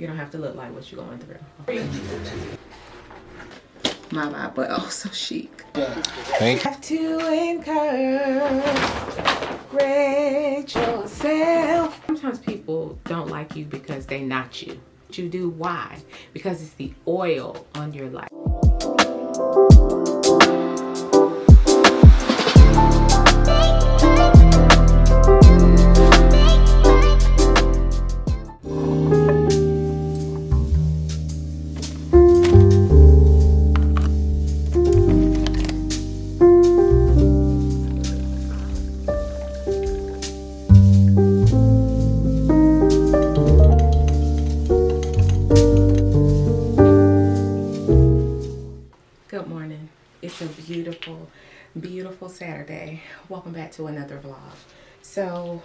You don't have to look like what you're going through. My but also chic. Thank you. Have to encourage yourself. Sometimes people don't like you because they're not you. But you do, why? Because it's the oil on your life. Good morning. It's a beautiful, beautiful Saturday. Welcome back to another vlog. So,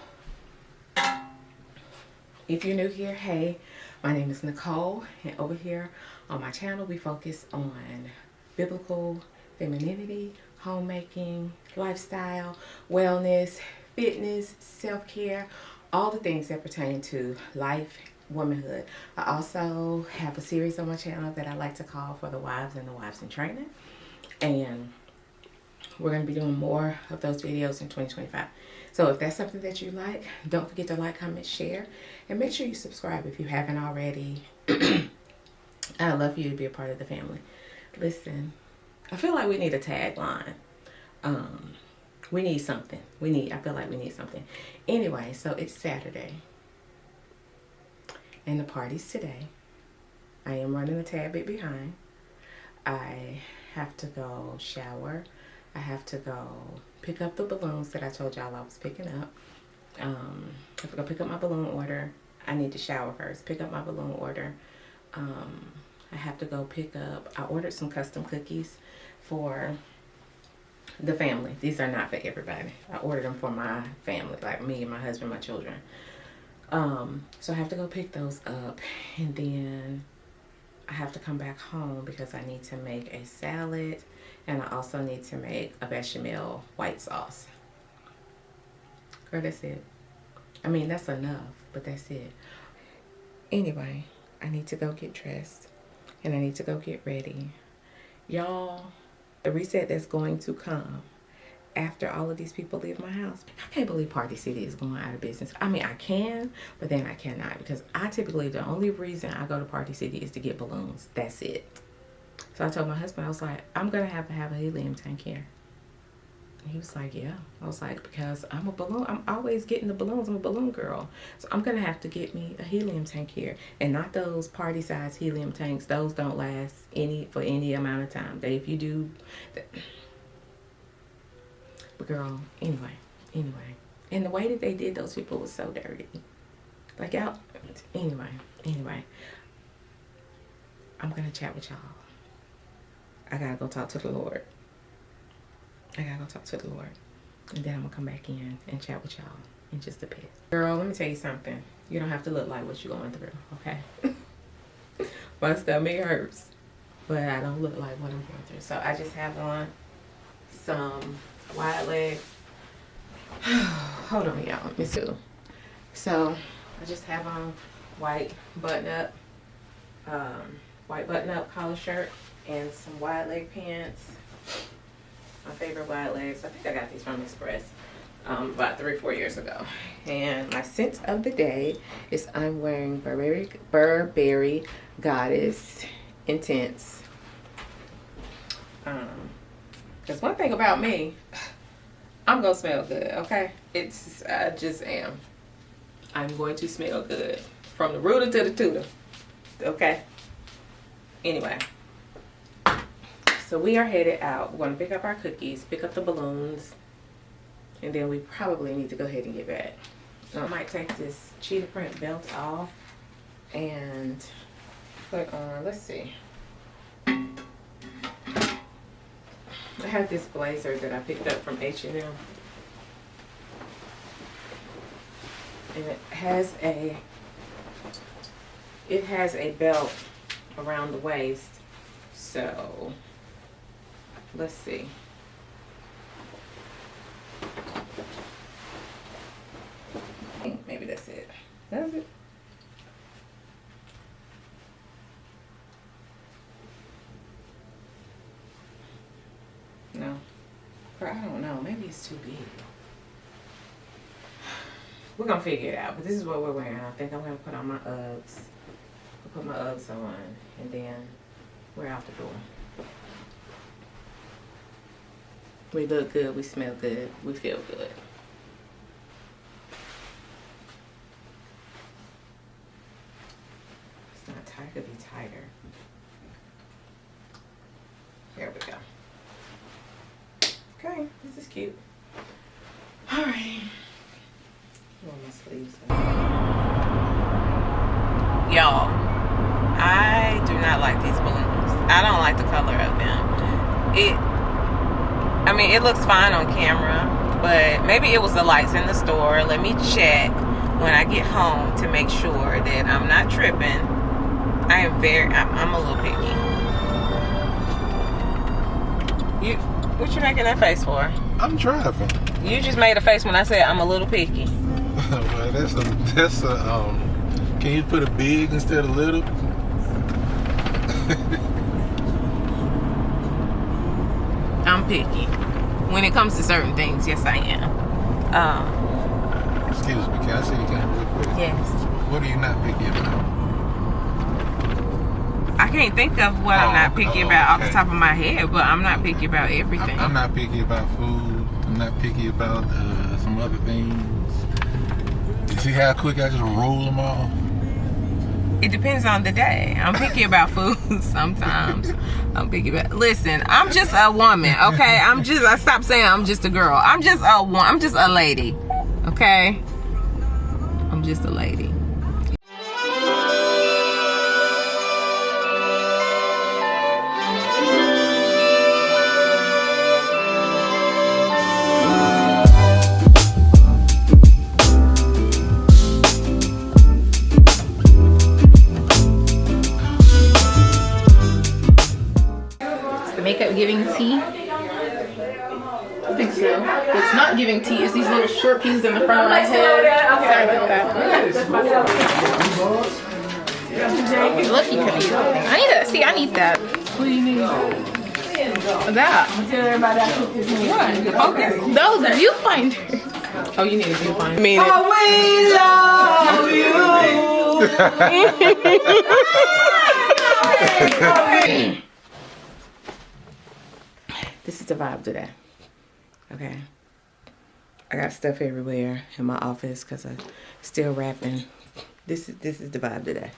if you're new here, hey, my name is Nicole, and over here on my channel, we focus on biblical femininity, homemaking, lifestyle, wellness, fitness, self-care, all the things that pertain to life, womanhood. I also have a series on my channel that I like to call For the Wives and the Wives in Training, and we're going to be doing more of those videos in 2025. So if that's something that you like, don't forget to like, comment, share, and make sure you subscribe if you haven't already. I'd love for you to be a part of the family. Listen, I feel like we need a tagline. We need something. I feel like we need something. Anyway, so it's Saturday, and the party's today. I am running a tad bit behind. I have to go shower. I have to go pick up the balloons that I told y'all I was picking up. I have to go pick up my balloon order. I need to shower first, pick up my balloon order. I have to go pick up, I ordered some custom cookies for the family. These are not for everybody. I ordered them for my family, like me and my husband, my children. So I have to go pick those up, and then I have to come back home because I need to make a salad, and I also need to make a bechamel white sauce. Girl, that's it. I mean, that's enough, but that's it. Anyway, I need to go get dressed, and I need to go get ready. Y'all, the reset that's going to come after all of these people leave my house. I can't believe Party City is going out of business. I mean, I can, but then I cannot, because I typically, the only reason I go to Party City is to get balloons. That's it. So I told my husband, I was like, I'm going to have a helium tank here. And he was like, yeah. I was like, because I'm a balloon. I'm always getting the balloons. I'm a balloon girl. So I'm going to have to get me a helium tank here. And not those party size helium tanks. Those don't last for any amount of time. If you do... But girl, anyway. And the way that they did those people was so dirty. Like, out. Anyway. I'm going to chat with y'all. I got to go talk to the Lord. And then I'm going to come back in and chat with y'all in just a bit. Girl, let me tell you something. You don't have to look like what you're going through, okay? My stomach hurts, but I don't look like what I'm going through. So I just have on some wide leg. Hold on, y'all. Let me see. So I just have on white button up collar shirt and some wide leg pants. My favorite wide legs. I think I got these from Express about 3 or 4 years ago. And my scent of the day is I'm wearing Burberry Goddess Intense. Because one thing about me, I'm going to smell good, okay? I just am. I'm going to smell good. From the rooter to the tutor, okay? Anyway. So we are headed out. We're going to pick up our cookies, pick up the balloons, and then we probably need to go ahead and get back. I might take this cheetah print belt off and put on, let's see. I have this blazer that I picked up from H&M. And it has a belt around the waist. So let's see. Maybe that's it. Does it? I don't know. Maybe it's too big. We're gonna figure it out. But this is what we're wearing. I think I'm gonna put on my Uggs. I'll put my Uggs on, and then we're out the door. We look good. We smell good. We feel good. It's not tight. It could be tighter. There we go. Okay, this is cute. All right. My sleeves. Y'all, I do not like these balloons. I don't like the color of them. I mean, it looks fine on camera, but maybe it was the lights in the store. Let me check when I get home to make sure that I'm not tripping. I'm a little picky. What you making that face for? I'm driving. You just made a face when I said I'm a little picky. Well, that's a can you put a big instead of little? I'm picky. When it comes to certain things, yes I am. Excuse me, can I see the camera real quick? Yes. What are you not picky about? I can't think of what I'm not picky about off the top of my head, but I'm not picky about everything. I'm not picky about food. I'm not picky about some other things. You see how quick I just roll them all? It depends on the day. I'm picky about food sometimes. I'm picky about. Listen, I'm just a woman, okay? I stop saying I'm just a girl. I'm just a lady, okay? I'm just a lady. Makeup giving tea? I think so. What's not giving tea is these little short pieces in the front of my head. Sorry about that. You're lucky you could eat that thing. I need that. What do you need? That. What? Focus. No, the viewfinder. Oh, you need a viewfinder. I mean, we love you. This is the vibe today, okay? I got stuff everywhere in my office because I'm still wrapping. This is the vibe today,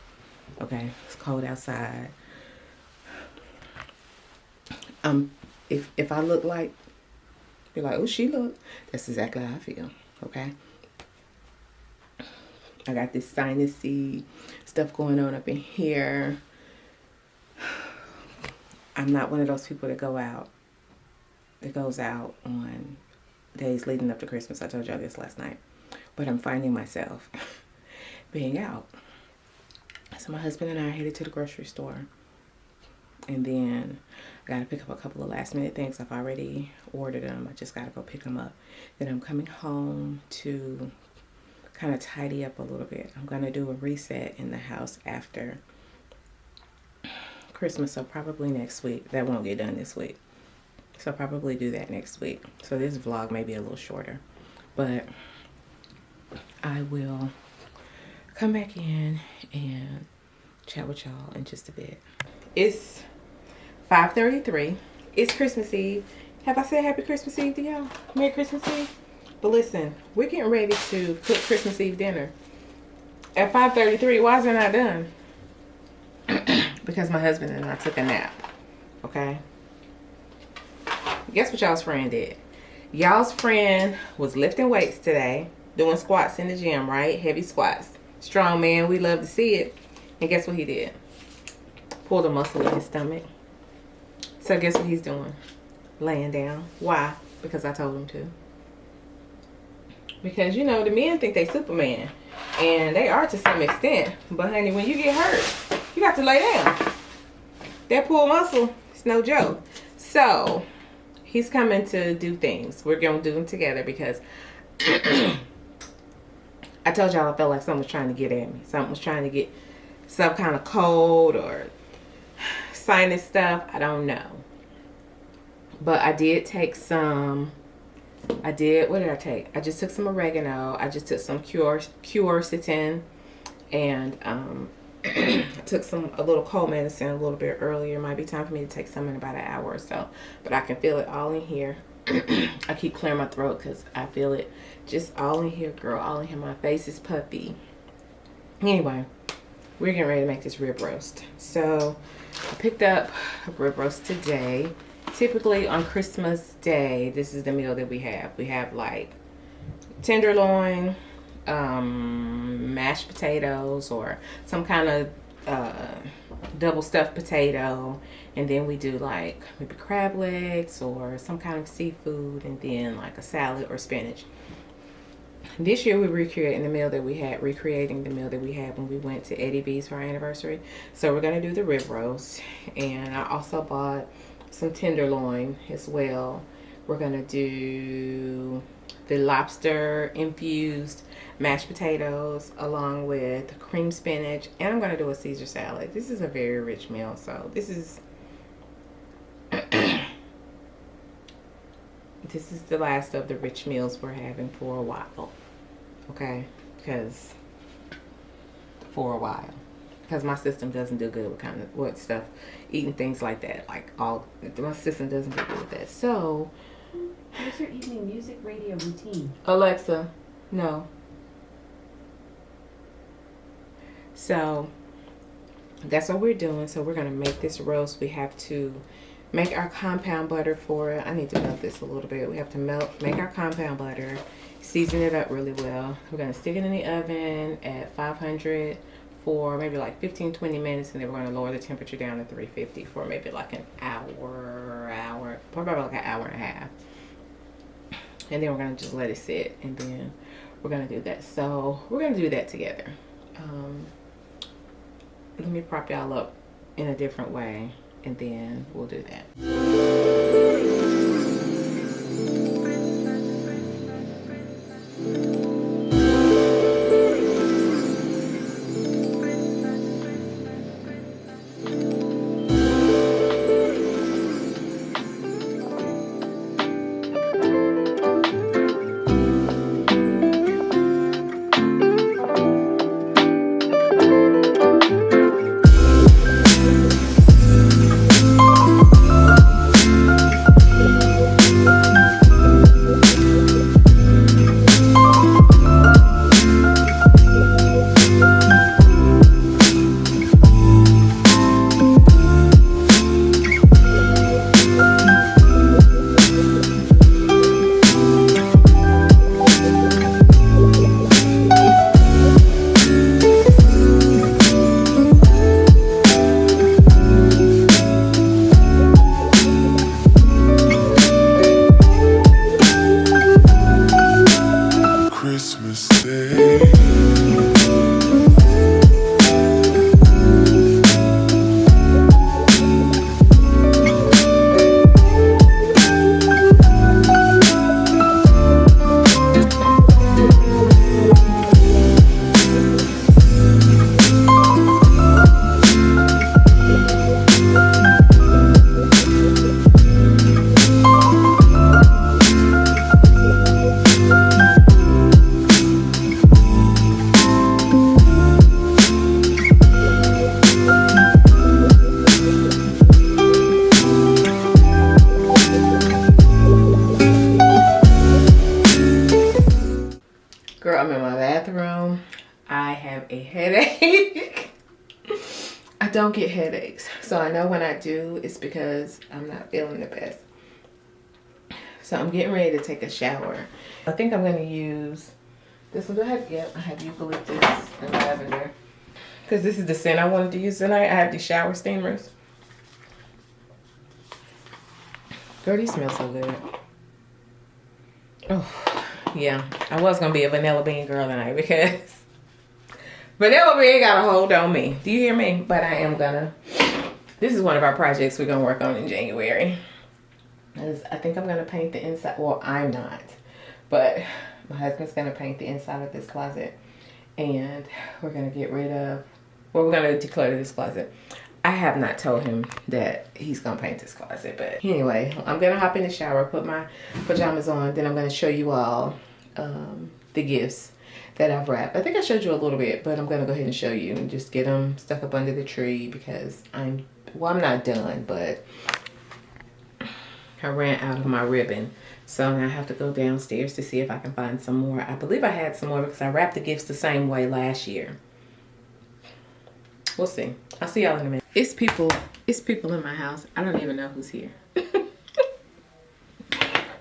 okay? It's cold outside. If I look like, you're like, oh, she look. That's exactly how I feel, okay? I got this sinusy stuff going on up in here. I'm not one of those people that goes out on days leading up to Christmas. I told y'all this last night. But I'm finding myself being out. So my husband and I are headed to the grocery store. And then I got to pick up a couple of last minute things. I've already ordered them. I just got to go pick them up. Then I'm coming home to kind of tidy up a little bit. I'm going to do a reset in the house after Christmas. So probably next week. That won't get done this week. So I'll probably do that next week. So this vlog may be a little shorter. But I will come back in and chat with y'all in just a bit. It's 5:33. It's Christmas Eve. Have I said happy Christmas Eve to y'all? Merry Christmas Eve? But listen, we're getting ready to cook Christmas Eve dinner. At 5:33, why is it not done? Because my husband and I took a nap. Okay? Guess what y'all's friend did? Y'all's friend was lifting weights today, doing squats in the gym, right? Heavy squats. Strong man, we love to see it. And guess what he did? Pulled a muscle in his stomach. So guess what he's doing? Laying down. Why? Because I told him to. Because, you know, the men think they Superman. And they are to some extent. But, honey, when you get hurt, you got to lay down. That pulled muscle, it's no joke. So he's coming to do things. We're going to do them together because I told y'all I felt like something was trying to get at me. Something was trying to get some kind of cold or sinus stuff. I don't know. But I did take some I did, what did I take? I just took some oregano. I just took some quercetin, and I took a little cold medicine a little bit earlier. It might be time for me to take some in about an hour or so, but I can feel it all in here. I keep clearing my throat because I feel it just all in here, girl, all in here. My face is puffy. Anyway, we're getting ready to make this rib roast. So I picked up a rib roast today. Typically on Christmas Day, this is the meal that we have. We have like tenderloin, mashed potatoes, or some kind of double stuffed potato, and then we do like maybe crab legs or some kind of seafood, and then like a salad or spinach. This year we're recreating the meal that we had when we went to Eddie B's for our anniversary. So we're gonna do the rib roast, and I also bought some tenderloin as well. We're gonna do the lobster infused mashed potatoes along with cream spinach, and I'm gonna do a Caesar salad. This is a very rich meal, so this is this is the last of the rich meals we're having for a while. Okay, because my system doesn't do good with stuff, eating things like that. Like my system doesn't do good with that. So, what's your evening music radio routine? Alexa, no. So that's what we're doing. So we're gonna make this roast. We have to make our compound butter for it. I need to melt this a little bit. We have to make our compound butter, season it up really well. We're gonna stick it in the oven at 500 for maybe like 15-20 minutes, and then we're going to lower the temperature down to 350 for maybe like an hour, probably like an hour and a half. And then we're going to just let it sit, and then we're going to do that. So we're going to do that together. Let me prop y'all up in a different way, and then we'll do that. Girl, I'm in my bathroom. I have a headache. I don't get headaches. So I know when I do, it's because I'm not feeling the best. So I'm getting ready to take a shower. I think I'm going to use this one. I have eucalyptus and lavender. Because this is the scent I wanted to use tonight. I have these shower steamers. Girl, these smell so good. Oh. Yeah, I was gonna be a vanilla bean girl tonight because vanilla bean got a hold on me. Do you hear me? But I am gonna. This is one of our projects we're gonna work on in January. I think I'm gonna paint the inside. Well, I'm not, but my husband's gonna paint the inside of this closet, and we're gonna get rid of. Well, we're gonna declutter this closet. I have not told him that he's gonna paint this closet, but anyway, I'm gonna hop in the shower, put my pajamas on, then I'm gonna show you all the gifts that I've wrapped. I think I showed you a little bit, but I'm gonna go ahead and show you and just get them stuck up under the tree because I'm not done, but I ran out of my ribbon. So now I have to go downstairs to see if I can find some more. I believe I had some more because I wrapped the gifts the same way last year. We'll see. I'll see y'all in a minute. It's people in my house. I don't even know who's here.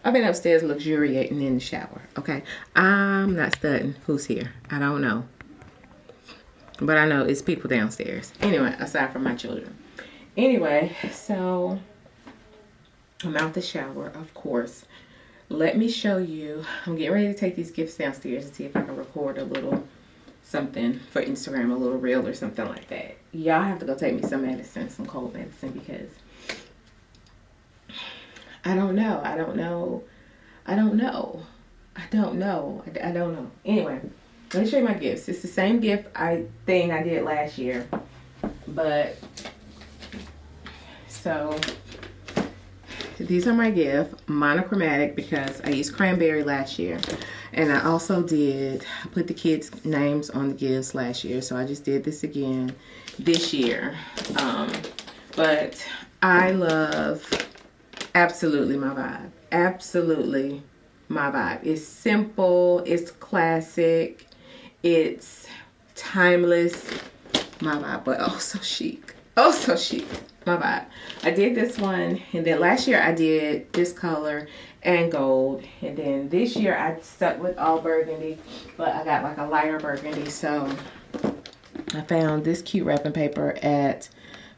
I've been upstairs luxuriating in the shower, okay? I'm not studying who's here. I don't know. But I know it's people downstairs. Anyway, aside from my children. Anyway, so I'm out the shower, of course. Let me show you. I'm getting ready to take these gifts downstairs and see if I can record a little something for Instagram, a little reel or something like that. Y'all have to go take me some medicine, some cold medicine, because I don't know. Anyway, let me show you my gifts. It's the same gift thing I did last year, but so these are my gift, monochromatic, because I used cranberry last year. And I also I put the kids' names on the gifts last year. So I just did this again this year. But I love absolutely my vibe. Absolutely my vibe. It's simple. It's classic. It's timeless. My vibe. But oh, so chic. Oh, so chic. My vibe. I did this one, and then last year I did this color and gold, and then this year I stuck with all burgundy, but I got like a lighter burgundy. So I found this cute wrapping paper at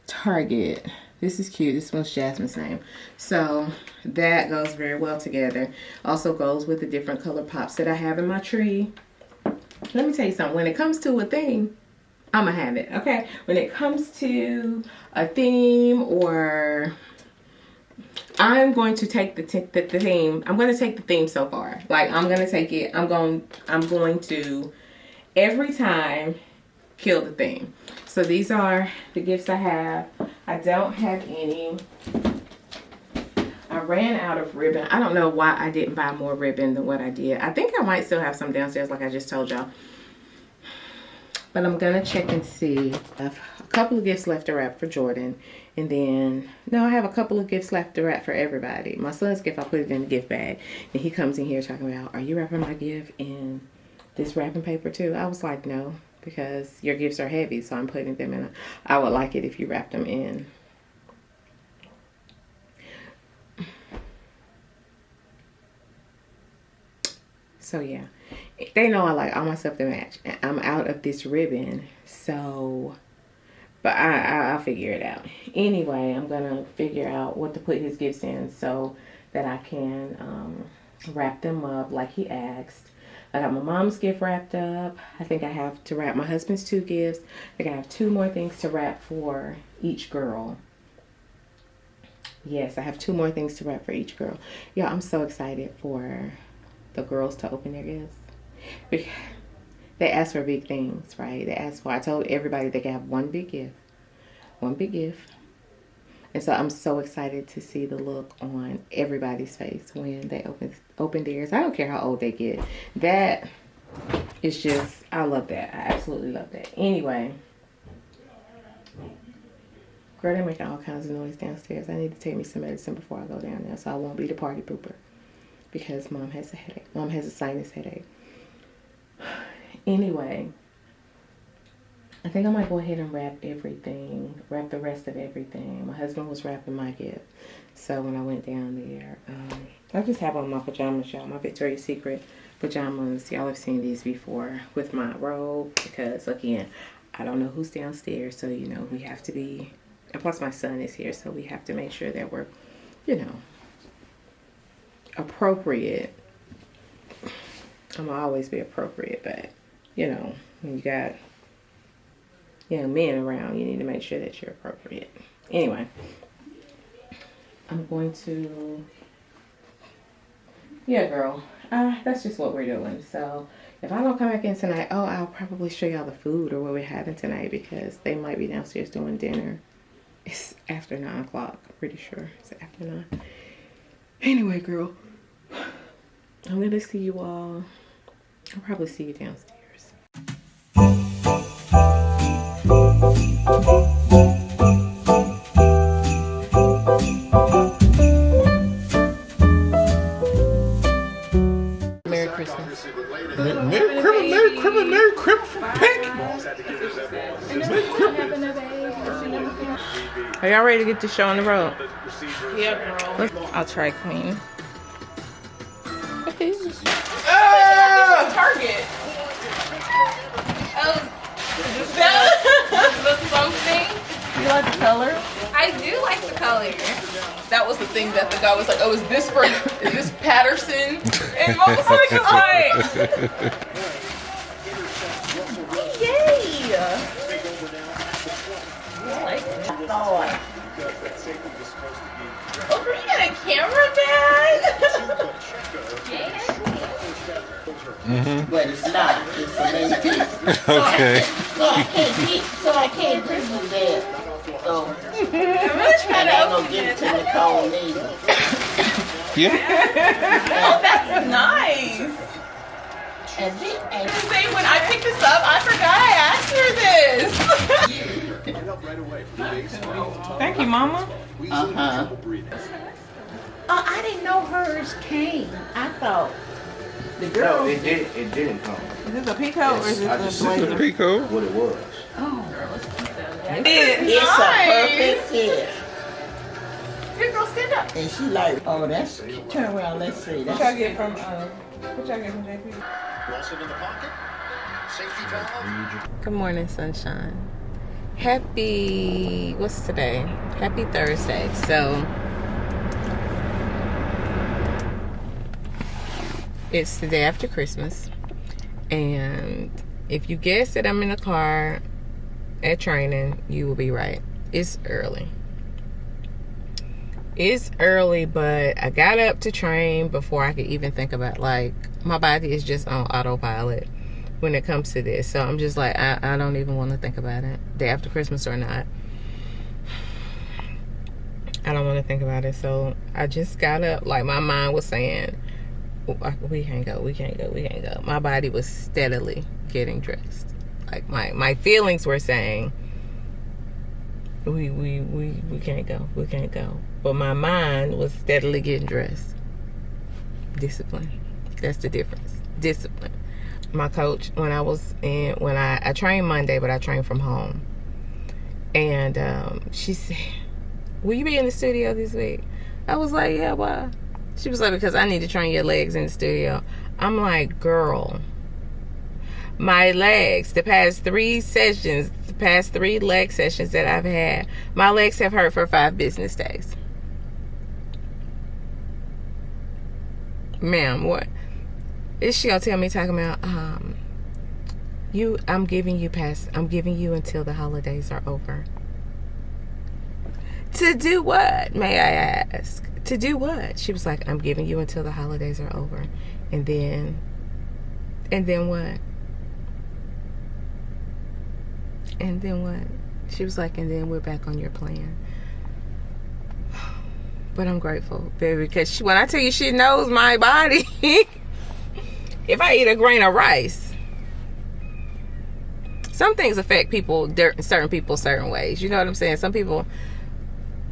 Target. This is cute. This one's Jasmine's name. So that goes very well together. Also goes with the different color pops that I have in my tree. Let me tell you something. When it comes to a thing, I'm gonna have it, okay? When it comes to a theme, or I'm going to take the theme. I'm going to take the theme so far. Like, I'm going to take it. I'm going to every time kill the theme. So these are the gifts I have. I don't have any. I ran out of ribbon. I don't know why I didn't buy more ribbon than what I did. I think I might still have some downstairs, like I just told y'all. But I'm going to check and see. I have a couple of gifts left to wrap for Jordan. And then, no, I have a couple of gifts left to wrap for everybody. My son's gift, I put it in the gift bag. And he comes in here talking about, are you wrapping my gift in this wrapping paper too? I was like, no, because your gifts are heavy. So I'm putting them in. I would like it if you wrapped them in. So yeah. They know I like all my stuff to match. I'm out of this ribbon, so, but I'll figure it out. Anyway, I'm gonna figure out what to put his gifts in so that I can wrap them up like he asked. I got my mom's gift wrapped up. I think I have to wrap my husband's 2 gifts. I think I have 2 more things to wrap for each girl. Yes, I have 2 more things to wrap for each girl. Yeah, I'm so excited for the girls to open their gifts. They ask for big things, right? I told everybody they can have one big gift. And so I'm so excited to see the look on everybody's face when they open theirs. I don't care how old they get. That is just, I love that. I absolutely love that. Anyway, girl, they're making all kinds of noise downstairs. I need to take me some medicine before I go down there so I won't be the party pooper, because mom has a headache. Mom has a sinus headache. Anyway, I think I might go ahead and wrap everything, wrap the rest of everything. My husband was wrapping my gift. So when I went down there, I just have on my pajamas, y'all, my Victoria's Secret pajamas. Y'all have seen these before with my robe, because again, I don't know who's downstairs. So, you know, we have to be, and plus my son is here. So we have to make sure that we're, you know, appropriate. I'm gonna always be appropriate, but you know, when you got young men around, you need to make sure that you're appropriate. Anyway, I'm going to, yeah, girl, that's just what we're doing. So if I don't come back in tonight, I'll probably show y'all the food or what we're having tonight, because they might be downstairs doing dinner. It's after 9 o'clock. I'm pretty sure it's after 9. Anyway, girl, I'm gonna see you all. I'll probably see you downstairs. Merry Christmas. Merry Christmas from Pink. Are y'all ready to get this show on the road? Yeah, girl. I'll try Queen. Target. Oh, is the something? You like the color? I do like the color. That was the thing that the guy was like, oh, is this Patterson? And Mom was like, yay! I like it. Oh, you got a camera bag? But it's not. It's a main piece. Okay. So I can't Christmas there. So I'm really trying I to ain't open gonna give it to Nicole neither. Yeah. Oh, that's nice. And then Say, when I picked this up, I forgot I asked her this. Thank you, Mama. Oh, I didn't know hers came. I thought the girl. No, it didn't come. Is this a peacoat or is I this just a said blazer? Rico. what it was. It's a perfect fit. Here, girl, stand up. And she like, oh, that's. Turn around. Let's see. What y'all get from JP? Good morning, sunshine. Happy, what's today? Happy Thursday. So, it's the day after Christmas. And if you guess that I'm in the car at training, you will be right. It's early. It's early, but I got up to train before I could even think about, like, my body is just on autopilot when it comes to this. So I'm just like, I don't even want to think about it. Day after Christmas or not. I don't want to think about it. So I just got up, like my mind was saying, we can't go. My body was steadily getting dressed. Like my feelings were saying, we can't go. But my mind was steadily getting dressed. Discipline. That's the difference. Discipline. My coach, when I trained Monday, but I trained from home. And she said, will you be in the studio this week? I was like, yeah, why? She was like, because I need to train your legs in the studio. I'm like, girl, my legs, the past 3 leg sessions that I've had, my legs have hurt for 5 business days. Ma'am, what is she gonna tell me? Talking about I'm giving you until the holidays are over. To do what, may I ask? To do what? She was like, I'm giving you until the holidays are over. And then what? And then what? She was like, and then we're back on your plan. But I'm grateful, baby, because when I tell you she knows my body, if I eat a grain of rice, some things affect certain people certain ways. You know what I'm saying? Some people,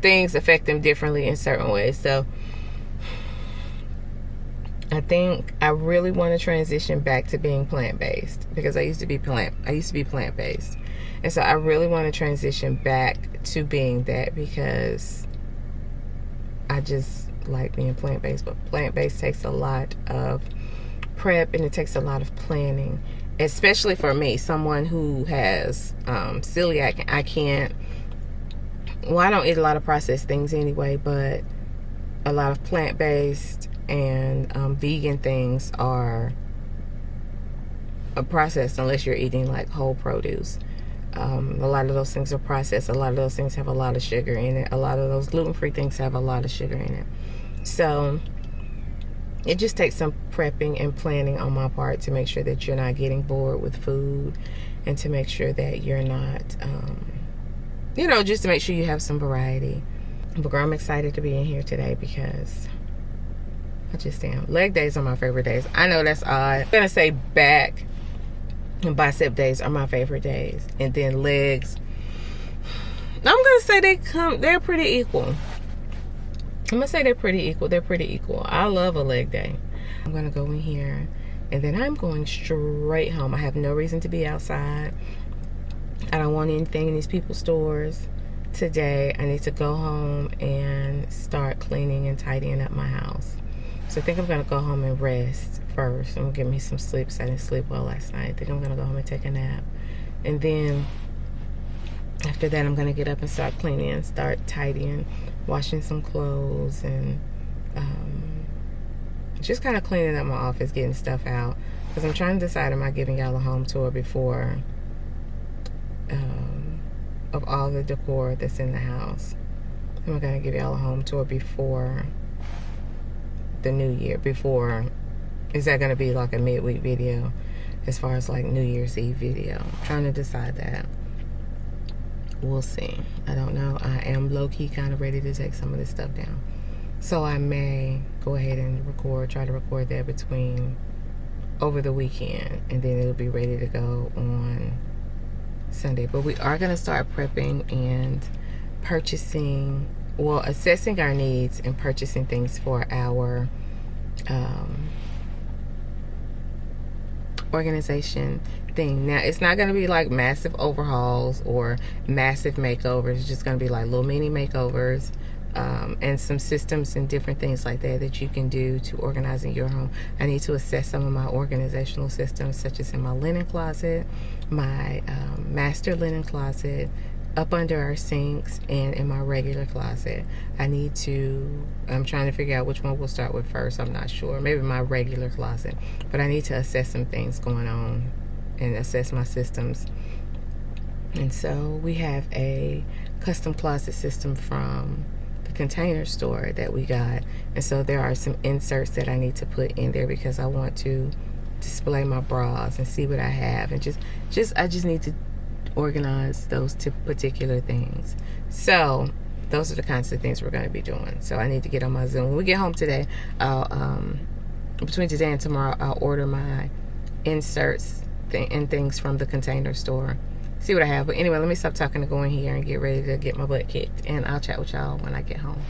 things affect them differently in certain ways. So I think I really want to transition back to being plant-based, because I used to be plant-based. And so I really want to transition back to being that, because I just like being plant-based. But plant-based takes a lot of prep, and it takes a lot of planning, especially for me, someone who has celiac. I don't eat a lot of processed things anyway, but a lot of plant-based and vegan things are processed unless you're eating like whole produce. A lot of those things are processed. A lot of those things have a lot of sugar in it. A lot of those gluten-free things have a lot of sugar in it. So it just takes some prepping and planning on my part to make sure that you're not getting bored with food, and to make sure that you're not you know, just to make sure you have some variety. But girl, I'm excited to be in here today because I just am. Leg days are my favorite days. I know that's odd. I'm gonna say back and bicep days are my favorite days, and then legs, I'm gonna say they're pretty equal. I'm gonna say they're pretty equal. They're pretty equal. I love a leg day. I'm gonna go in here and then I'm going straight home. I have no reason to be outside. I don't want anything in these people's stores today. I need to go home and start cleaning and tidying up my house. So I think I'm gonna go home and rest first. I'm gonna give me some sleep. So I didn't sleep well last night. I think I'm gonna go home and take a nap. And then after that, I'm gonna get up and start cleaning and start tidying, washing some clothes, and just kind of cleaning up my office, getting stuff out. Because I'm trying to decide, am I giving y'all a home tour before of all the decor that's in the house? Am I gonna give y'all a home tour before the new year? Is that gonna be like a midweek video as far as like New Year's Eve video? I'm trying to decide that. We'll see. I don't know. I am low-key kind of ready to take some of this stuff down. So I may go ahead and try to record that over the weekend, and then it'll be ready to go on Sunday. But we are going to start prepping and purchasing, well, assessing our needs and purchasing things for our organization thing. Now, it's not going to be like massive overhauls or massive makeovers. It's just going to be like little mini makeovers, and some systems and different things like that you can do to organizing your home. I need to assess some of my organizational systems, such as in my linen closet, my master linen closet, up under our sinks, and in my regular closet. I'm trying to figure out which one we'll start with first. I'm not sure. Maybe my regular closet. But I need to assess some things going on and assess my systems. And so we have a custom closet system from the Container Store that we got. And so there are some inserts that I need to put in there because I want to display my bras and see what I have. And I just need to organize those two particular things. So those are the kinds of things we're going to be doing. So I need to get on my Zoom. When we get home today, between today and tomorrow, I'll order my inserts and things from the Container Store. See what I have. But anyway, let me stop talking to go in here and get ready to get my butt kicked. And I'll chat with y'all when I get home.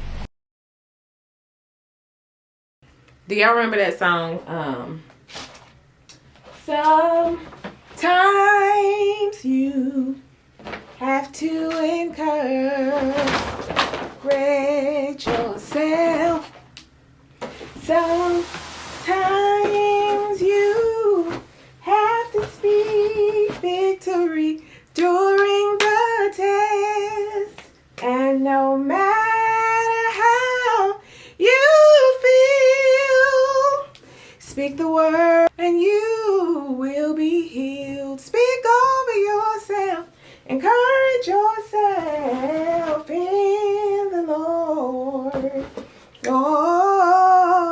Do y'all remember that song? Sometimes you have to encourage yourself. Sometimes you have to speak victory during the test. And no matter how you feel, speak the word and you will be healed. Speak over yourself. Encourage yourself in the Lord. Lord.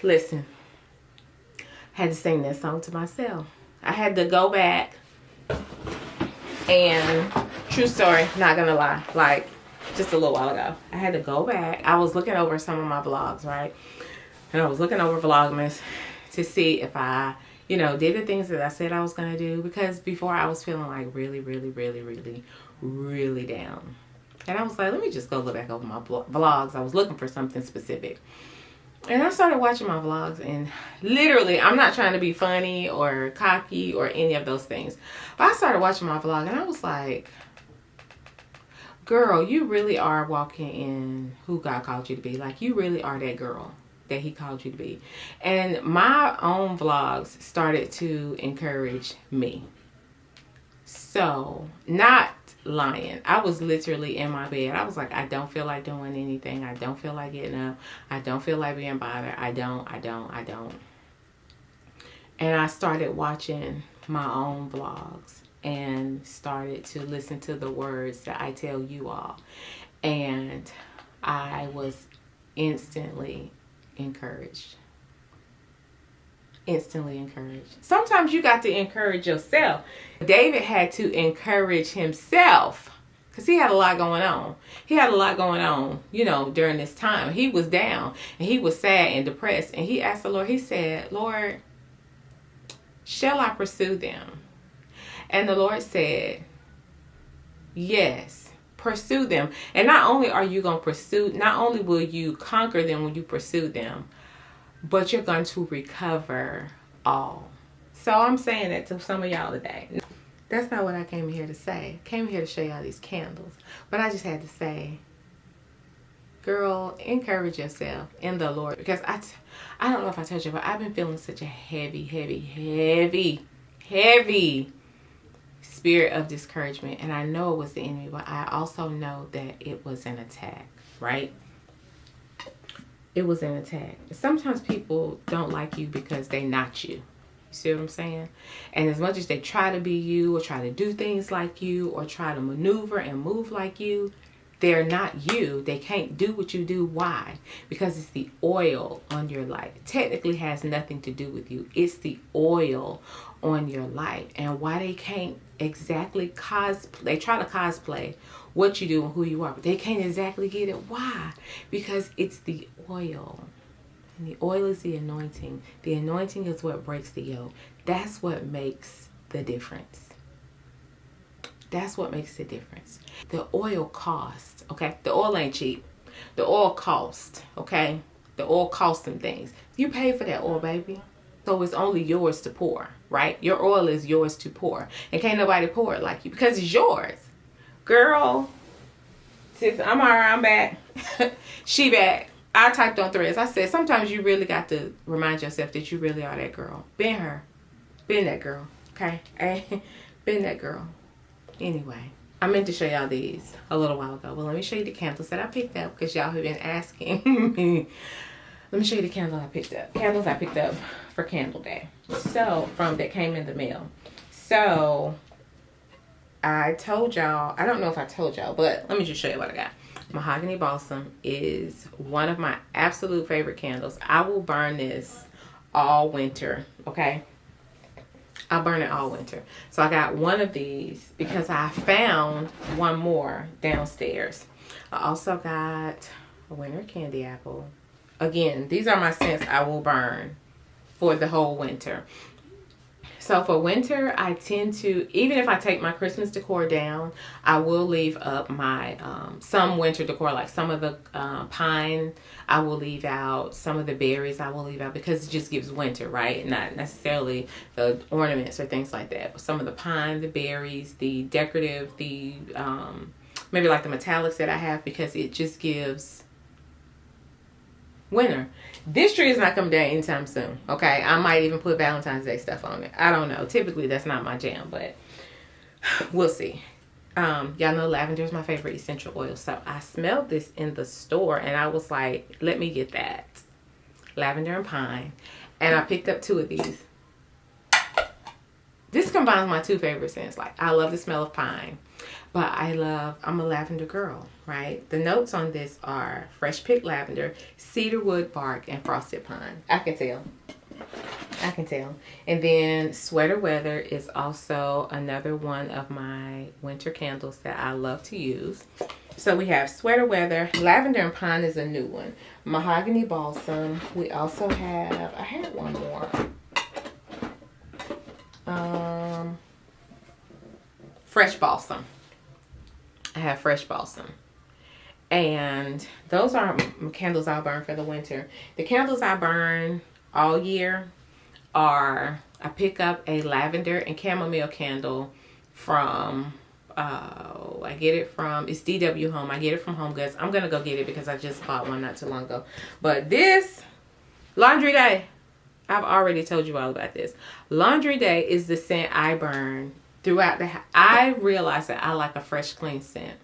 Listen, I had to sing that song to myself. I had to go back and, true story, not gonna lie, like just a little while ago, I had to go back. I was looking over some of my vlogs, right? And I was looking over Vlogmas to see if I, did the things that I said I was going to do. Because before I was feeling like really, really, really, really, really down. And I was like, let me just go look back over my vlogs. I was looking for something specific. And I started watching my vlogs. And literally, I'm not trying to be funny or cocky or any of those things. But I started watching my vlog and I was like, girl, you really are walking in who God called you to be. Like, you really are that girl that he called you to be. And my own vlogs started to encourage me. So, not lying, I was literally in my bed. I was like, I don't feel like doing anything. I don't feel like getting up. I don't feel like being bothered. I don't. And I started watching my own vlogs and started to listen to the words that I tell you all. And I was instantly encouraged. Sometimes you got to encourage yourself. David had to encourage himself Because he had a lot going on. He had a lot going on, you know, during this time. He was down and he was sad and depressed. And he asked the Lord, he said, Lord, shall I pursue them? And the Lord said, yes, pursue them. And not only are you going to pursue, not only will you conquer them when you pursue them, but you're going to recover all. So I'm saying that to some of y'all today. That's not what I came here to say. I came here to show y'all these candles. But I just had to say, girl, encourage yourself in the Lord. Because I don't know if I told you, but I've been feeling such a heavy spirit of discouragement. And I know it was the enemy, but I also know that it was an attack, right? It was an attack. Sometimes people don't like you because they're not you. You see what I'm saying? And as much as they try to be you or try to do things like you or try to maneuver and move like you, they're not you. They can't do what you do. Why? Because it's the oil on your life. It technically has nothing to do with you. It's the oil on your life. And why they can't exactly cosplay, they try to cosplay what you do and who you are, but they can't exactly get it. Why? Because it's the oil. And the oil is the anointing. The anointing is what breaks the yoke. That's what makes the difference. That's what makes the difference. The oil costs, okay? The oil ain't cheap. The oil costs, okay? The oil costs some things. You pay for that oil, baby. So it's only yours to pour, right? Your oil is yours to pour. And can't nobody pour it like you because it's yours. Girl, sis, I'm all right, I'm back. She back. I typed on Threads. I said, sometimes you really got to remind yourself that you really are that girl. Been her. Been that girl. Okay? Been that girl. Anyway, I meant to show y'all these a little while ago. Well, let me show you the candles that I picked up because y'all have been asking me. Let me show you the candles I picked up. Candles I picked up for Candle Day. So, that came in the mail. So, I told y'all, I don't know if I told y'all, but let me just show you what I got. Mahogany Balsam is one of my absolute favorite candles. I will burn this all winter, okay? I'll burn it all winter. So I got one of these because I found one more downstairs. I also got a winter candy apple. Again, these are my scents I will burn for the whole winter. So for winter, I tend to, even if I take my Christmas decor down, I will leave up my, some winter decor, like some of the pine, I will leave out. Some of the berries I will leave out because it just gives winter, right? Not necessarily the ornaments or things like that. But some of the pine, the berries, the decorative, the, maybe like the metallics that I have because it just gives winter. This tree is not coming down anytime soon, okay? I might even put Valentine's Day stuff on it. I don't know. Typically, that's not my jam, but we'll see. Y'all know lavender is my favorite essential oil. So I smelled this in the store, and I was like, let me get that. Lavender and pine. And I picked up 2 of these. This combines my 2 favorite scents. Like, I love the smell of pine. But I'm a lavender girl, right? The notes on this are fresh picked lavender, cedarwood bark, and frosted pine. I can tell. And then Sweater Weather is also another one of my winter candles that I love to use. So we have Sweater Weather. Lavender and pine is a new one. Mahogany Balsam. We also have, I had one more. Fresh Balsam. I have Fresh Balsam. And those are candles I'll burn for the winter. The candles I burn all year are, I pick up a lavender and chamomile candle from, I get it from, it's DW Home. I get it from Home Goods. I'm going to go get it because I just bought one not too long ago. But this, Laundry Day, I've already told you all about this. Laundry Day is the scent I burn throughout the house. I realize that I like a fresh, clean scent,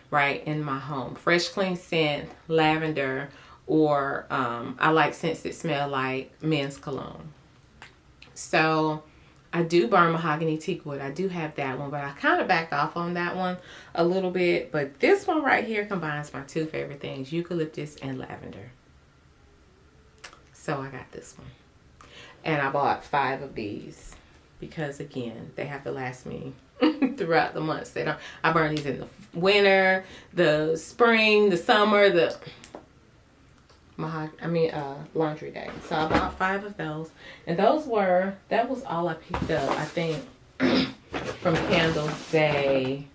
right, in my home. Fresh, clean scent, lavender, or I like scents that smell like men's cologne. So I do burn mahogany teakwood. I do have that one, but I kind of backed off on that one a little bit. But this one right here combines my 2 favorite things, eucalyptus and lavender. So I got this one. And I bought 5 of these because, again, they have to last me throughout the months. I burn these in the winter, the spring, the summer, laundry day. So I bought 5 of those. And that was all I picked up, I think, from Candles Day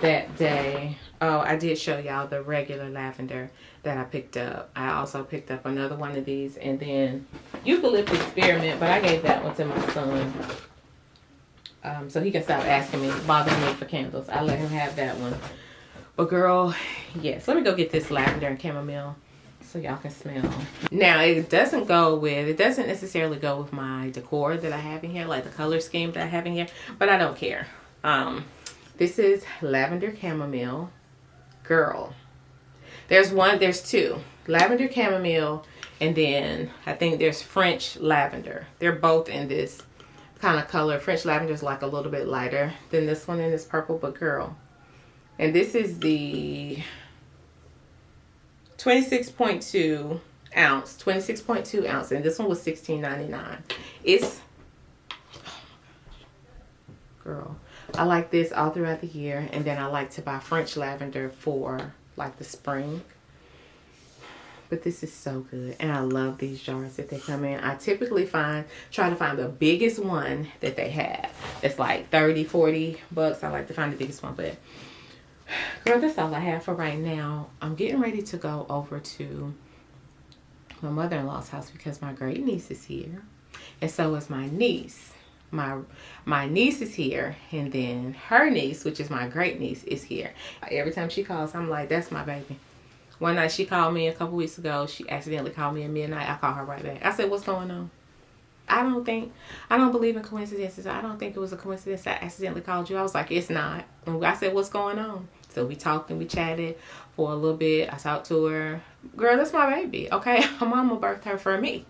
that day. Oh, I did show y'all the regular lavender that I picked up. I also picked up another one of these, and then eucalyptus spearmint, but I gave that one to my son. So he can stop bothering me for candles. I let him have that one. But girl, yes, let me go get this lavender and chamomile so y'all can smell. Now, it doesn't necessarily go with my decor that I have in here, like the color scheme that I have in here, but I don't care. This is lavender chamomile. Girl, there's 2. Lavender chamomile, and then I think there's French lavender. They're both in this kind of color. French lavender is like a little bit lighter than this one in this purple, but girl. And this is the 26.2 ounce, and this one was $16.99. It's, girl, I like this all throughout the year, and then I like to buy French lavender for like the spring. But this is so good, and I love these jars that they come in. I typically try to find the biggest one that they have. It's like 30, 40 bucks. I like to find the biggest one, but girl, that's all I have for right now. I'm getting ready to go over to my mother-in-law's house because my great niece is here, and so is my niece. My niece is here, and then her niece, which is my great niece, is here. Every time she calls, I'm like, that's my baby. One night she called me a couple weeks ago. She accidentally called me at midnight. I called her right back. I said, what's going on? I don't believe in coincidences. I don't think it was a coincidence I accidentally called you. I was like, it's not. And I said, what's going on? So we talked and we chatted for a little bit. I talked to her. Girl, that's my baby, okay? Her mama birthed her for me,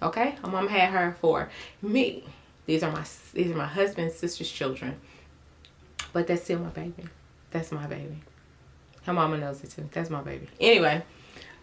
okay? Her mama had her for me. These are my husband's sister's children. But that's still my baby. That's my baby. Her mama knows it too. That's my baby. Anyway,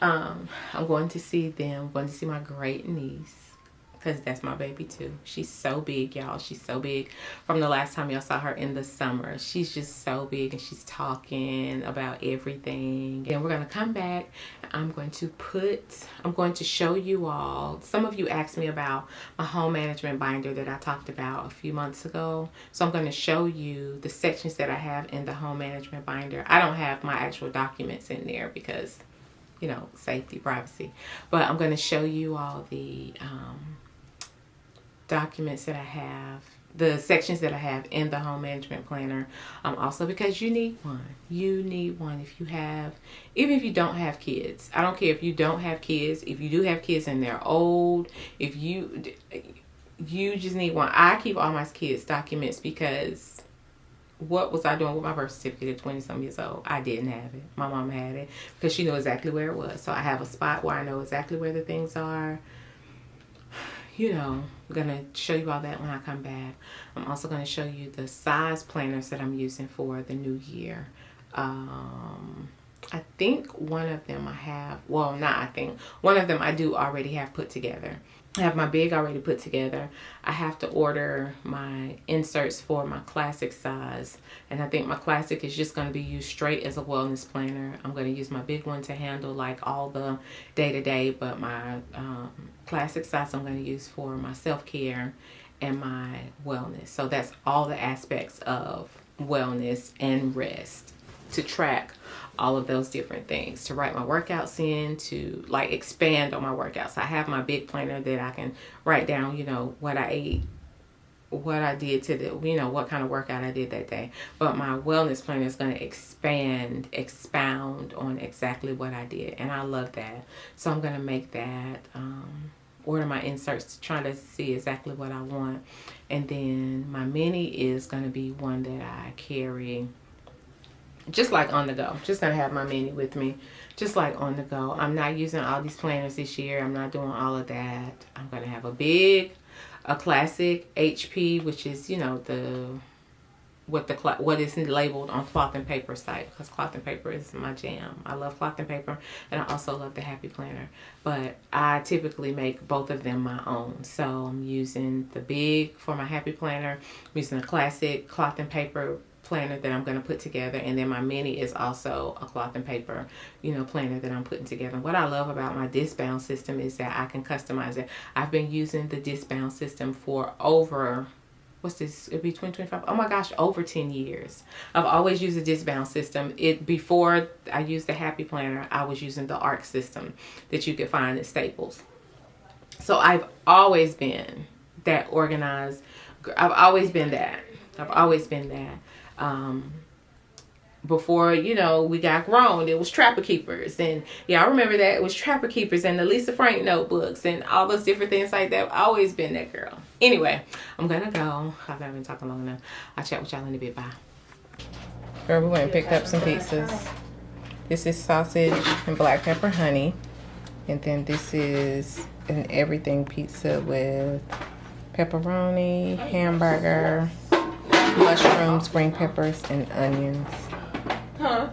I'm going to see them. I'm going to see my great niece, because that's my baby too. She's so big, y'all. She's so big. From the last time y'all saw her in the summer, she's just so big, and she's talking about everything. And we're going to come back. I'm going to show you all. Some of you asked me about my home management binder that I talked about a few months ago. So I'm going to show you the sections that I have in the home management binder. I don't have my actual documents in there because, you know, safety, privacy. But I'm going to show you all the documents that I have, the sections that I have in the home management planner. Also because you need one. You need one if you have, even if you don't have kids. I don't care if you don't have kids, if you do have kids and they're old, if you just need one. I keep all my kids' documents because what was I doing with my birth certificate at 20-some years old? I didn't have it. My mom had it because she knew exactly where it was. So I have a spot where I know exactly where the things are. You know, I'm going to show you all that when I come back. I'm also going to show you the size planners that I'm using for the new year. I think one of them I have, well, not I think, one of them I do already have put together. I have my big already put together. I have to order my inserts for my classic size. And I think my classic is just going to be used straight as a wellness planner. I'm going to use my big one to handle like all the day-to-day. But my classic size I'm going to use for my self-care and my wellness. So that's all the aspects of wellness and rest, to track all of those different things, to write my workouts in, to like expand on my workouts. I have my big planner that I can write down, you know, what I ate, what I did you know, what kind of workout I did that day. But my wellness planner is going to expound on exactly what I did. And I love that. So I'm going to make that, order my inserts to try to see exactly what I want. And then my mini is going to be one that I carry just like on the go. Just gonna have my mini with me, just like on the go. I'm not using all these planners this year. I'm not doing all of that. I'm gonna have a classic HP, which is, you know, what is labeled on cloth and paper site, because cloth and paper is my jam. I love cloth and paper, and I also love the Happy Planner. But I typically make both of them my own. So I'm using the big for my Happy Planner. I'm using a classic cloth and paper planner that I'm going to put together, and then my mini is also a cloth and paper, you know, planner that I'm putting together. What I love about my disc bound system is that I can customize it. I've been using the disc bound system for over, what's this, it'd be 2025, oh my gosh, over 10 years. I've always used a disc bound system. Before I used the Happy Planner, I was using the ARC system that you could find at Staples. So I've always been that organized. I've always been that. Before, you know, we got grown, it was Trapper Keepers. And yeah, I remember that. It was Trapper Keepers and the Lisa Frank notebooks and all those different things like that. I've always been that girl. Anyway, I'm going to go. I've been talking long enough. I'll chat with y'all in a bit. Bye. Girl, we went and picked up some pizzas. This is sausage and black pepper honey. And then this is an everything pizza with pepperoni, hamburger, mushrooms, green peppers, and onions. Huh?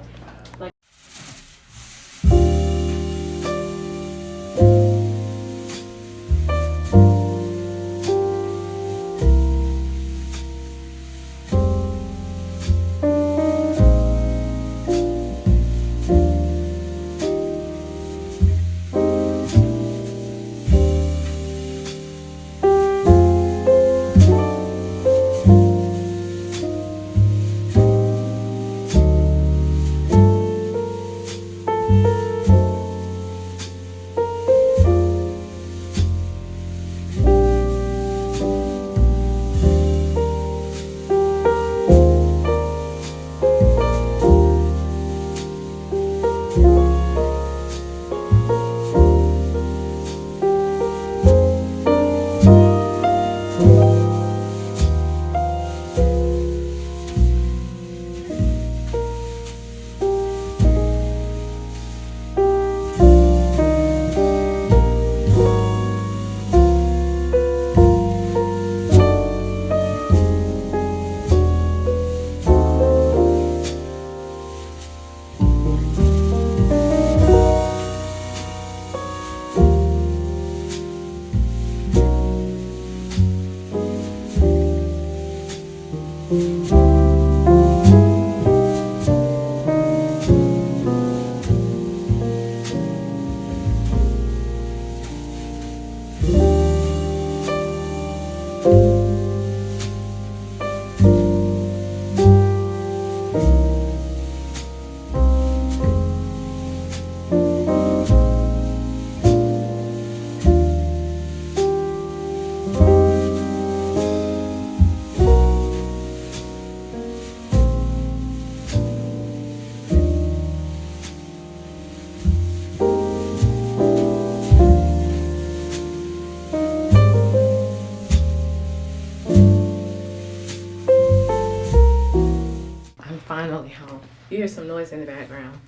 Finally home. You hear some noise in the background.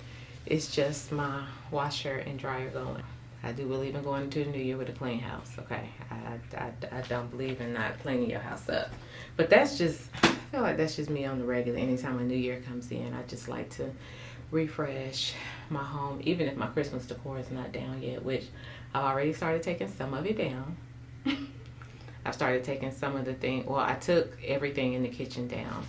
It's just my washer and dryer going. I do believe in going into the new year with a clean house, okay? I don't believe in not cleaning your house up. But that's just, I feel like that's just me on the regular. Anytime a new year comes in, I just like to refresh my home, even if my Christmas decor is not down yet, which I've already started taking some of it down. I've started taking some of the things, well, I took everything in the kitchen down.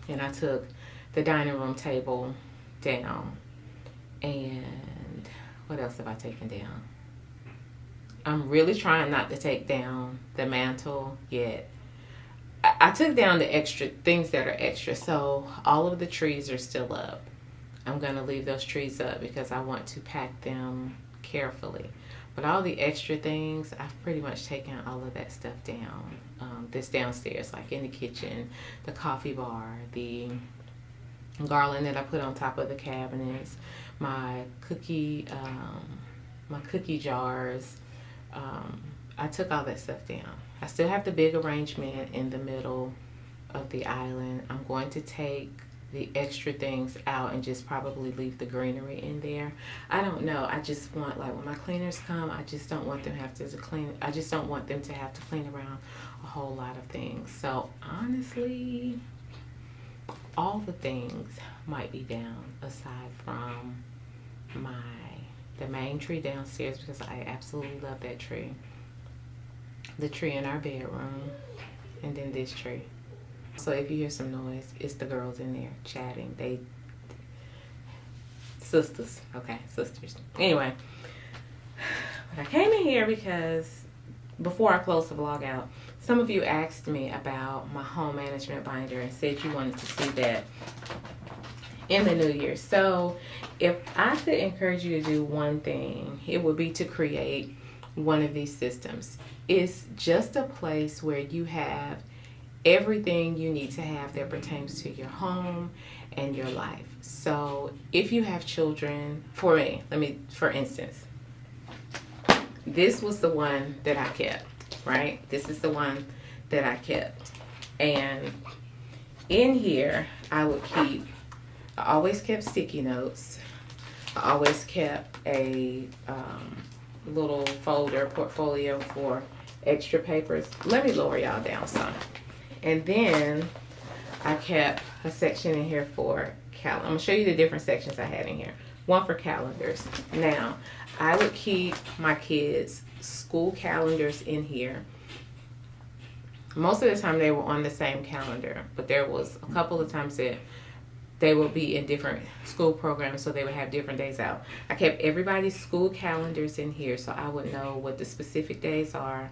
And I took the dining room table down. And what else have I taken down? I'm really trying not to take down the mantle yet. I took down the extra things that are extra. So all of the trees are still up. I'm going to leave those trees up because I want to pack them carefully. But all the extra things, I've pretty much taken all of that stuff down. This downstairs, like in the kitchen, the coffee bar, the garland that I put on top of the cabinets, my cookie jars. I took all that stuff down. I still have the big arrangement in the middle of the island. I'm going to take the extra things out and just probably leave the greenery in there. I don't know. I just want, like, when my cleaners come, I just don't want them to have to clean. I just don't want them to have to clean around a whole lot of things. So honestly, all the things might be down aside from the main tree downstairs because I absolutely love that tree. The tree in our bedroom, and then this tree. So if you hear some noise, it's the girls in there chatting. They sisters. Okay, sisters. Anyway, but I came in here because before I close the vlog out, some of you asked me about my home management binder and said you wanted to see that in the new year. So if I could encourage you to do one thing, it would be to create one of these systems. It's just a place where you have everything you need to have that pertains to your home and your life. So if you have children, for instance, this was the one that I kept, right? This is the one that I kept. And in here, I always kept sticky notes. I always kept a little folder, portfolio for extra papers. Let me lower y'all down some. And then I kept a section in here for calendar. I'm going to show you the different sections I had in here. One for calendars. Now, I would keep my kids' school calendars in here. Most of the time they were on the same calendar, but there was a couple of times that they would be in different school programs, so they would have different days out. I kept everybody's school calendars in here so I would know what the specific days are.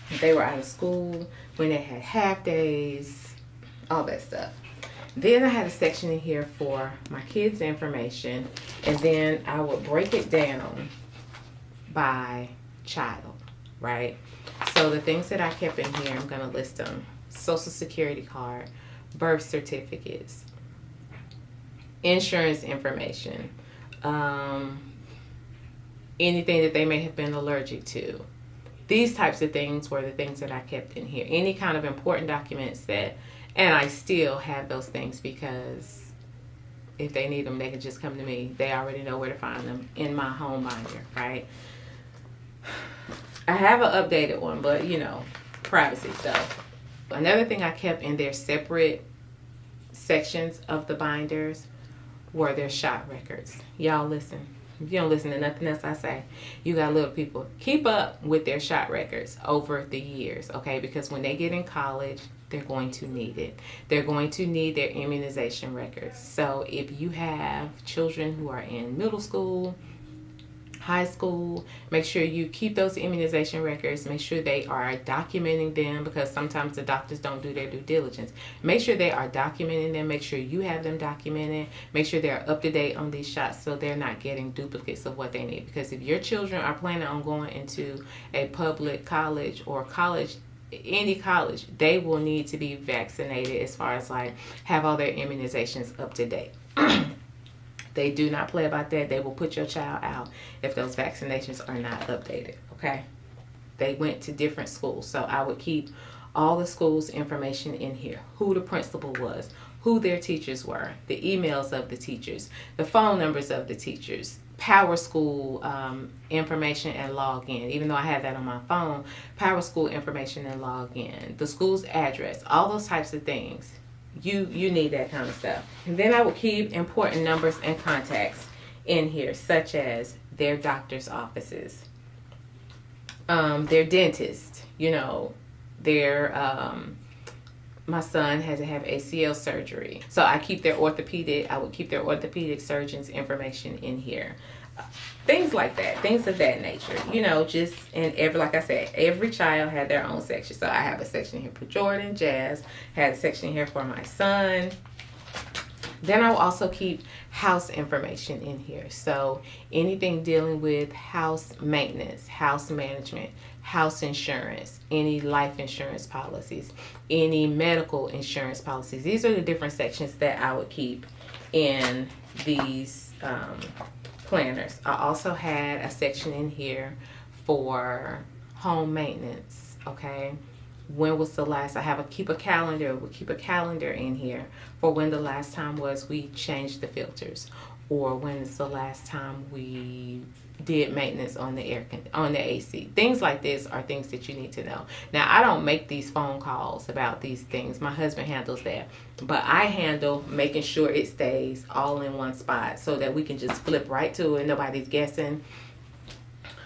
If they were out of school, when they had half days, all that stuff. Then I had a section in here for my kids' information, and then I would break it down by child, right? So the things that I kept in here, I'm going to list them. Social Security card, birth certificates, insurance information, anything that they may have been allergic to. These types of things were the things that I kept in here. Any kind of important documents and I still have those things because if they need them, they can just come to me. They already know where to find them in my home binder, right? I have an updated one, but privacy stuff. Another thing I kept in their separate sections of the binders were their shot records. Y'all listen. If you don't listen to nothing else I say, you got little people. Keep up with their shot records over the years, okay? Because when they get in college, they're going to need it. They're going to need their immunization records. So if you have children who are in middle school, high school, make sure you keep those immunization records. Make sure they are documenting them because sometimes the doctors don't do their due diligence. Make sure they are documenting them. Make sure you have them documented. Make sure they're up to date on these shots so they're not getting duplicates of what they need. Because if your children are planning on going into a public college or any college, they will need to be vaccinated as far as have all their immunizations up to date. They do not play about that. They will put your child out if those vaccinations are not updated, okay? They went to different schools, so I would keep all the school's information in here. Who the principal was, who their teachers were, the emails of the teachers, the phone numbers of the teachers, Power School information and login. Even though I have that on my phone, Power School information and login, the school's address, all those types of things. You need that kind of stuff. And then I would keep important numbers and contacts in here, such as their doctor's offices, their dentist, my son had to have ACL surgery. So I would keep their orthopedic surgeon's information in here. Things like that, things of that nature, like I said, every child had their own section. So I have a section here for Jordan, Jazz, had a section here for my son. Then I will also keep house information in here. So anything dealing with house maintenance, house management, house insurance, any life insurance policies, any medical insurance policies. These are the different sections that I would keep in these planners. I also had a section in here for home maintenance, okay? When was the last, we'll keep a calendar in here for when the last time was we changed the filters, or when is the last time we did maintenance on the AC. Things like this are things that you need to know. Now, I don't make these phone calls about these things. My husband handles that. But I handle making sure it stays all in one spot so that we can just flip right to it. Nobody's guessing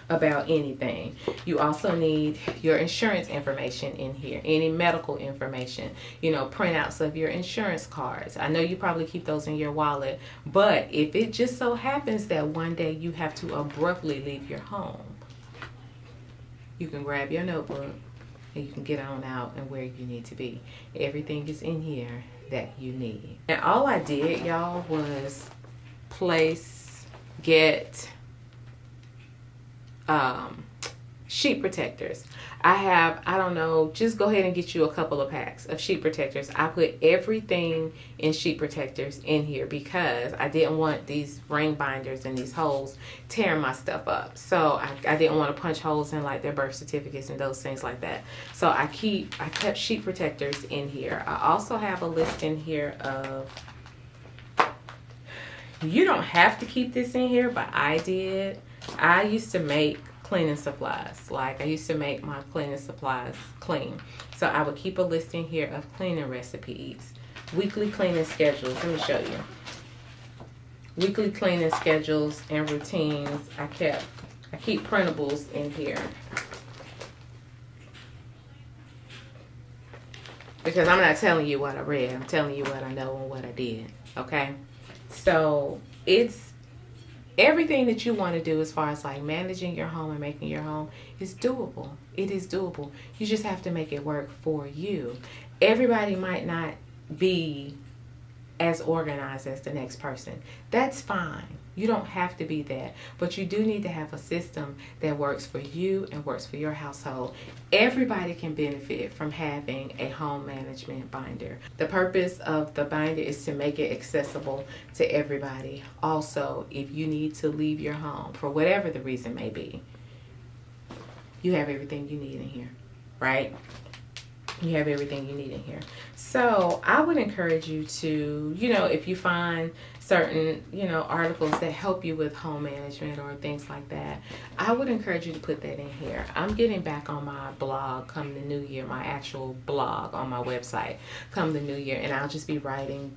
about anything. You also need your insurance information in here, any medical information, you know, printouts of your insurance cards. I know you probably keep those in your wallet, but if it just so happens that one day you have to abruptly leave your home, you can grab your notebook and you can get on out and where you need to be. Everything is in here that you need. And all I did, y'all, was get sheet protectors. I don't know, just go ahead and get you a couple of packs of sheet protectors. I put everything in sheet protectors in here because I didn't want these ring binders and these holes tearing my stuff up. So I didn't want to punch holes in like their birth certificates and those things like that. So I kept sheet protectors in here. I also have a list in here of, you don't have to keep this in here, but I did. I used to make cleaning supplies. Like, I used to make my cleaning supplies clean. So I would keep a list in here of cleaning recipes, weekly cleaning schedules. Let me show you. Weekly cleaning schedules and routines. I keep printables in here. Because I'm not telling you what I read. I'm telling you what I know and what I did. Okay? So it's everything that you want to do as far as like managing your home and making your home is doable. It is doable. You just have to make it work for you. Everybody might not be as organized as the next person. That's fine. You don't have to be that. But you do need to have a system that works for you and works for your household. Everybody can benefit from having a home management binder. The purpose of the binder is to make it accessible to everybody. Also, if you need to leave your home for whatever the reason may be, you have everything you need in here, right? You have everything you need in here. So I would encourage you to, you know, if you find certain, you know, articles that help you with home management or things like that, I would encourage you to put that in here. I'm getting back on my blog come the new year, my actual blog on my website come the new year, and I'll just be writing,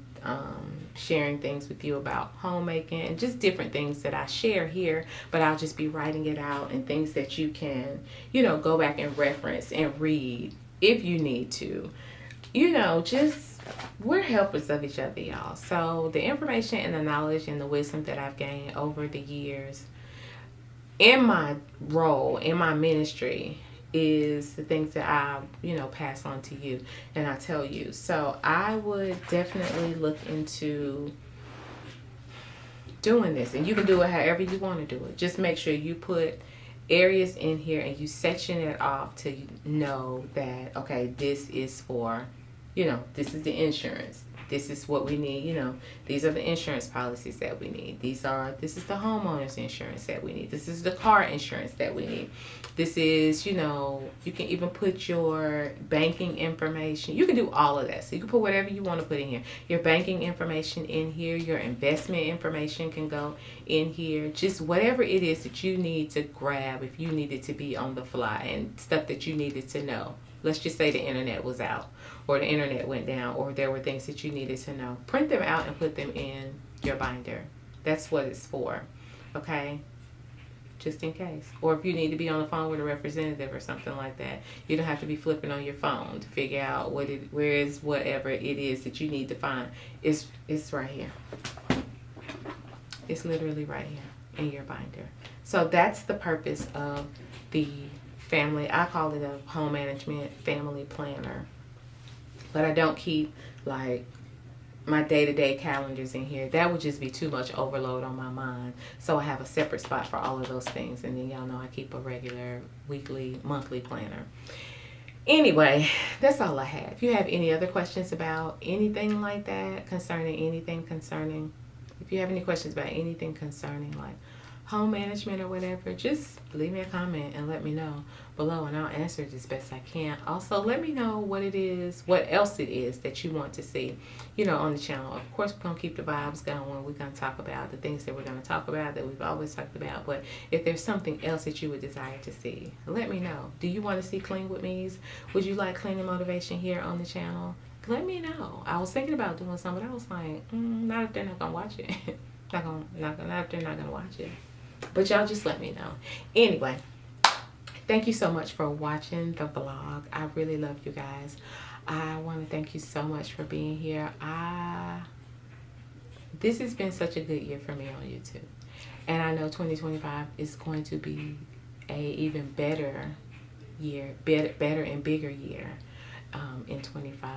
sharing things with you about homemaking and just different things that I share here, but I'll just be writing it out and things that you can, you know, go back and reference and read if you need to. You know, just, we're helpers of each other, y'all. So the information and the knowledge and the wisdom that I've gained over the years in my role, in my ministry, is the things that I, you know, pass on to you and I tell you. So I would definitely look into doing this, and you can do it however you want to do it. Just make sure you put areas in here and you section it off to know that, okay, this is for, you know, this is the insurance, this is what we need, you know, these are the insurance policies that we need, this is the homeowner's insurance that we need, this is the car insurance that we need, this is, you know, you can even put your banking information, you can do all of that. So you can put whatever you want to put in here. Your banking information in here, your investment information can go in here, just whatever it is that you need to grab if you needed to be on the fly and stuff that you needed to know. Let's just say the internet was out or the internet went down or there were things that you needed to know. Print them out and put them in your binder. That's what it's for, okay? Just in case. Or if you need to be on the phone with a representative or something like that, you don't have to be flipping on your phone to figure out where is whatever it is that you need to find. It's right here. It's literally right here in your binder. So that's the purpose of the family. I call it a home management family planner. But I don't keep like my day-to-day calendars in here. That would just be too much overload on my mind. So I have a separate spot for all of those things. And then y'all know I keep a regular weekly, monthly planner. Anyway, that's all I have. If you have any other questions about anything like that, if you have any questions about anything concerning like home management or whatever, just leave me a comment and let me know below and I'll answer it as best I can. Also, let me know what else it is that you want to see, you know, on the channel. Of course, we're going to keep the vibes going. We're going to talk about the things that we're going to talk about that we've always talked about. But if there's something else that you would desire to see, let me know. Do you want to see Clean With Me's? Would you like cleaning motivation here on the channel? Let me know. I was thinking about doing some, but I was like, not if they're not going to watch it. not if they're not going to watch it. But y'all just let me know. Anyway, thank you so much for watching the vlog. I really love you guys. I want to thank you so much for being here. This has been such a good year for me on YouTube. And I know 2025 is going to be a even better year, better and bigger year in 25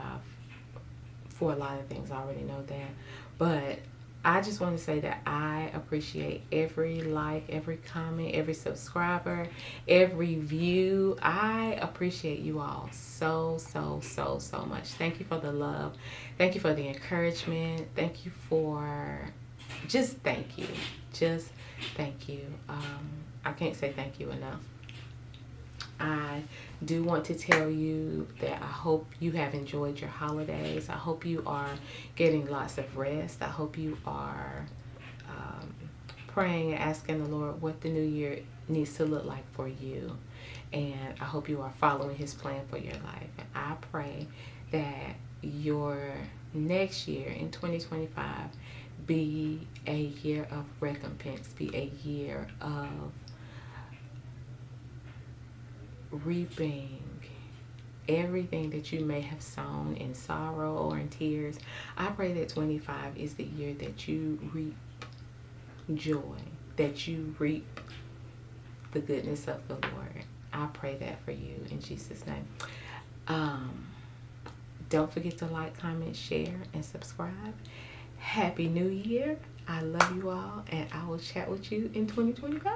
for a lot of things. I already know that. But I just want to say that I appreciate every like, every comment, every subscriber, every view. I appreciate you all so much. Thank you for the love. Thank you for the encouragement. Thank you for just thank you. Just thank you. I can't say thank you enough. I do want to tell you that I hope you have enjoyed your holidays. I hope you are getting lots of rest. I hope you are praying and asking the Lord what the new year needs to look like for you. And I hope you are following his plan for your life. And I pray that your next year in 2025 be a year of recompense, be a year of reaping everything that you may have sown in sorrow or in tears. I pray that 25 is the year that you reap joy, that you reap the goodness of the Lord. I pray that for you in Jesus' name. Don't forget to like, comment, share, and subscribe. Happy New Year. I love you all, and I will chat with you in 2025.